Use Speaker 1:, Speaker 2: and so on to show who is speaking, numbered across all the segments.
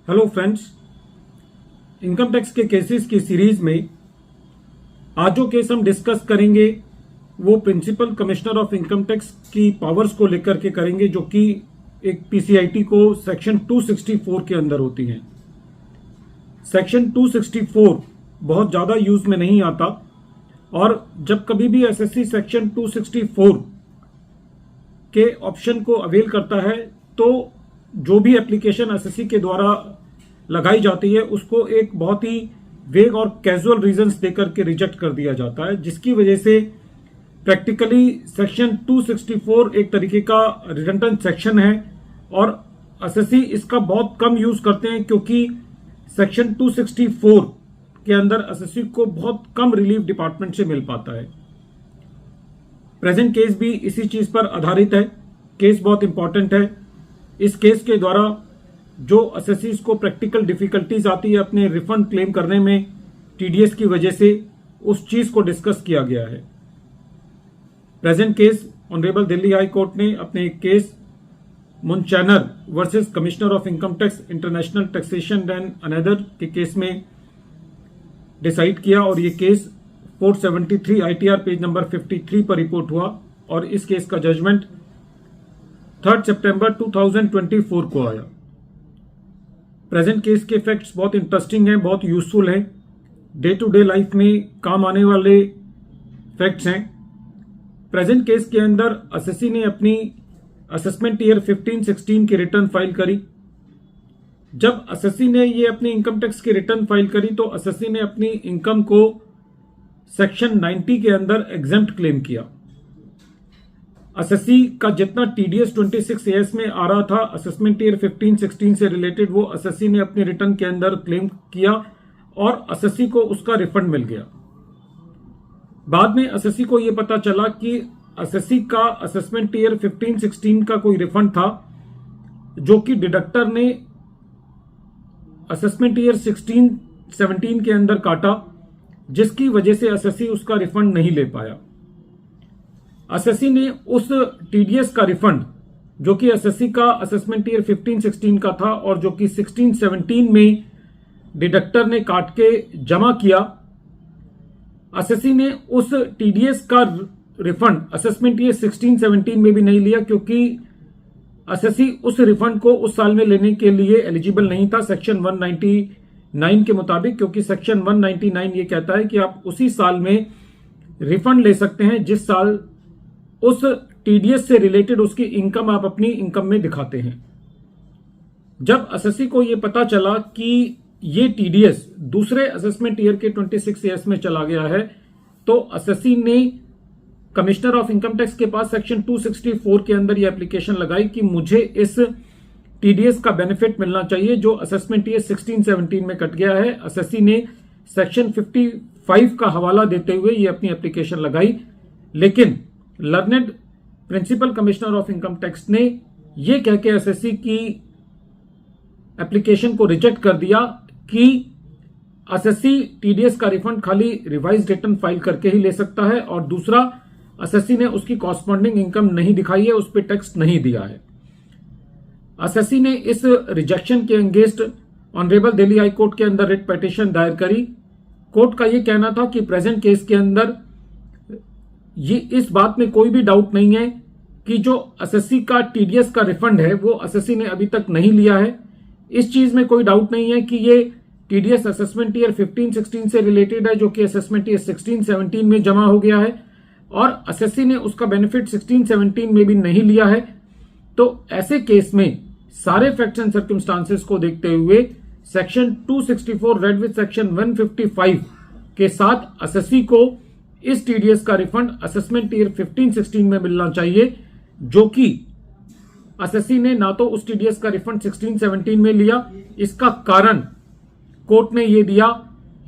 Speaker 1: Hello friends, income tax के cases की series में आज जो केस हम डिस्कस करेंगे वो principal commissioner of income tax की पावर्स को लेकर के करेंगे, जो कि एक पीसीआईटी को सेक्शन 264 के अंदर होती हैं। सेक्शन 264 बहुत ज़्यादा यूज में नहीं आता और जब कभी भी एसएससी सेक्शन 264 के ऑप्शन को अवेल करता है तो जो भी एप्लीकेशन एसएससी के द्वारा लगाई जाती है उसको एक बहुत ही वेग और कैजुअल रीजंस देकर के रिजेक्ट कर दिया जाता है, जिसकी वजह से प्रैक्टिकली सेक्शन 264 एक तरीके का रिडंडेंट सेक्शन है और एसएससी इसका बहुत कम यूज करते हैं, क्योंकि सेक्शन 264 के अंदर एसएससी को बहुत कम रिलीफ डिपार्टमेंट से मिल पाता है। प्रेजेंट केस भी इसी चीज पर आधारित है। केस बहुत इंपॉर्टेंट है। इस केस के द्वारा जो एसएससी को प्रैक्टिकल डिफिकल्टीज आती है अपने रिफंड क्लेम करने में टीडीएस की वजह से, उस चीज को डिस्कस किया गया है। Present case honourable Delhi high court ने अपने case Munchener versus commissioner of income tax international taxation and another के केस में डिसाइड किया और ये केस 473 आईटीआर पेज नंबर 53 पर रिपोर्ट हुआ और इस केस का जजमेंट 3 सितंबर 2024 को आया। प्रेजेंट केस के फैक्ट्स बहुत इंटरेस्टिंग हैं, बहुत यूजफुल हैं, डे टू डे लाइफ में काम आने वाले फैक्ट्स हैं। प्रेजेंट केस के अंदर एसएससी ने अपनी असेसमेंट ईयर 15-16 की रिटर्न फाइल करी। जब एसएससी ने ये अपनी इनकम टैक्स की रिटर्न फाइल करी तो एसएससी ने अपनी इनकम को सेक्शन 90 के अंदर एग्जेम्प्ट क्लेम किया। एसएससी का जितना टीडीएस 26 एएस में आ रहा था असेसमेंट ईयर 15-16 से रिलेटेड, वो एसएससी ने अपनी रिटर्न के अंदर क्लेम किया और एसएससी को उसका रिफंड मिल गया। बाद में एसएससी को यह पता चला कि एसएससी का असेसमेंट ईयर 15-16 का कोई रिफंड था जो कि डिडक्टर ने असेसमेंट ईयर 16-17 के अंदर काटा, जिसकी वजह से एसएससी उसका रिफंड नहीं ले पाया। एसएससी ने उस टीडीएस का रिफंड जो कि एसएससी का असेसमेंट ईयर 15-16 का था और जो कि 16-17 में डिडक्टर ने काट के जमा किया, एसएससी ने उस टीडीएस का रिफंड असेसमेंट ईयर 16-17 में भी नहीं लिया, क्योंकि एसएससी उस रिफंड को उस साल में लेने के लिए एलिजिबल नहीं था सेक्शन 199 के मुताबिक, क्योंकि सेक्शन 199 ये कहता है कि आप उसी साल में रिफंड ले सकते हैं जिस साल उस टीडीएस से रिलेटेड उसकी इनकम आप अपनी इनकम में दिखाते हैं। जब एसएससी को यह पता चला कि ये टीडीएस दूसरे असेसमेंट ईयर के 26 ईयर्स में चला गया है, तो एसएससी ने कमिश्नर ऑफ इनकम टैक्स के पास सेक्शन 264 के अंदर ये एप्लीकेशन लगाई कि मुझे इस टीडीएस का बेनिफिट मिलना चाहिए जो असेसमेंट ईयर 16-17 में कट गया है। एसएससी ने सेक्शन 55 का हवाला देते हुए ये अपनी एप्लीकेशन लगाई, लेकिन learned principal commissioner of income tax ने यह कह के एसएससी की एप्लीकेशन को रिजेक्ट कर दिया कि एसएससी टीडीएस का रिफंड खाली रिवाइज रिटर्न फाइल करके ही ले सकता है और दूसरा एसएससी ने उसकी कॉरस्पॉन्डिंग इनकम नहीं दिखाई है, उस पर टैक्स नहीं दिया है। एसएससी ने इस रिजेक्शन के against honourable Delhi high court के अंदर रिट पिटीशन दायर करी। कोर्ट का यह कहना था कि प्रेजेंट केस के अंदर ये इस बात में कोई भी डाउट नहीं है कि जो एसएससी का टीडीएस का रिफंड है वो एसएससी ने अभी तक नहीं लिया है। इस चीज में कोई डाउट नहीं है कि ये टीडीएस असेसमेंट ईयर 15-16 से रिलेटेड है जो कि असेसमेंट ईयर 16-17 में जमा हो गया है और एसएससी ने उसका बेनिफिट 16-17 में भी नहीं लिया है। तो ऐसे केस में सारे फैक्ट्स एंड सर्कमस्टांसेस को देखते हुए सेक्शन 264 रेड विद सेक्शन 155 के साथ एसएससी को इस टीडीएस का रिफंड असेसमेंट ईयर 15-16 में मिलना चाहिए, जो कि एसएससी ने ना तो उस टीडीएस का रिफंड 16-17 में लिया। इसका कारण कोर्ट ने यह दिया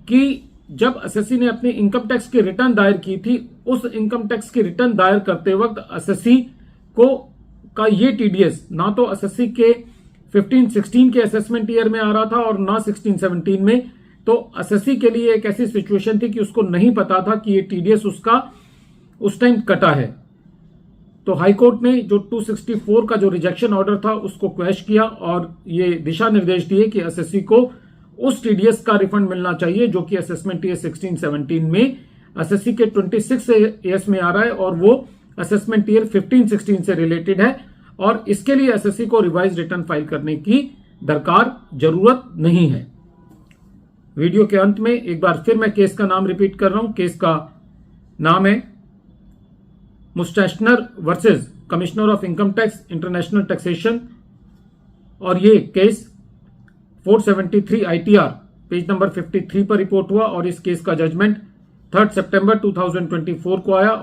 Speaker 1: कि जब एसएससी ने अपनी इनकम टैक्स की रिटर्न दायर की थी, उस इनकम टैक्स की रिटर्न दायर करते वक्त एसएससी को का ये टीडीएस ना तो एसएससी के 15-16 के असेसमेंट ईयर में आ रहा था और ना 16-17 में, तो एसएससी के लिए एक ऐसी सिचुएशन थी कि उसको नहीं पता था कि ये टीडीएस उसका उस टाइम कटा है। तो हाईकोर्ट ने जो 264 का जो रिजेक्शन ऑर्डर था उसको क्वैश किया और ये दिशा निर्देश दिए कि एसएससी को उस टीडीएस का रिफंड मिलना चाहिए जो कि असेसमेंट ईयर 16-17 में एसएससी के 26 ईयर्स में आ रहा है और वो असेसमेंट ईयर 15-16 से रिलेटेड है और इसके लिए एसएससी को रिवाइज रिटर्न फाइल करने की जरूरत नहीं है। वीडियो के अंत में एक बार फिर मैं केस का नाम रिपीट कर रहा हूं। केस का नाम है Mustashner versus commissioner of income tax international taxation और ये केस 473 ITR पेज नंबर 53 पर रिपोर्ट हुआ और इस केस का जजमेंट 3 सितंबर 2024 को आया और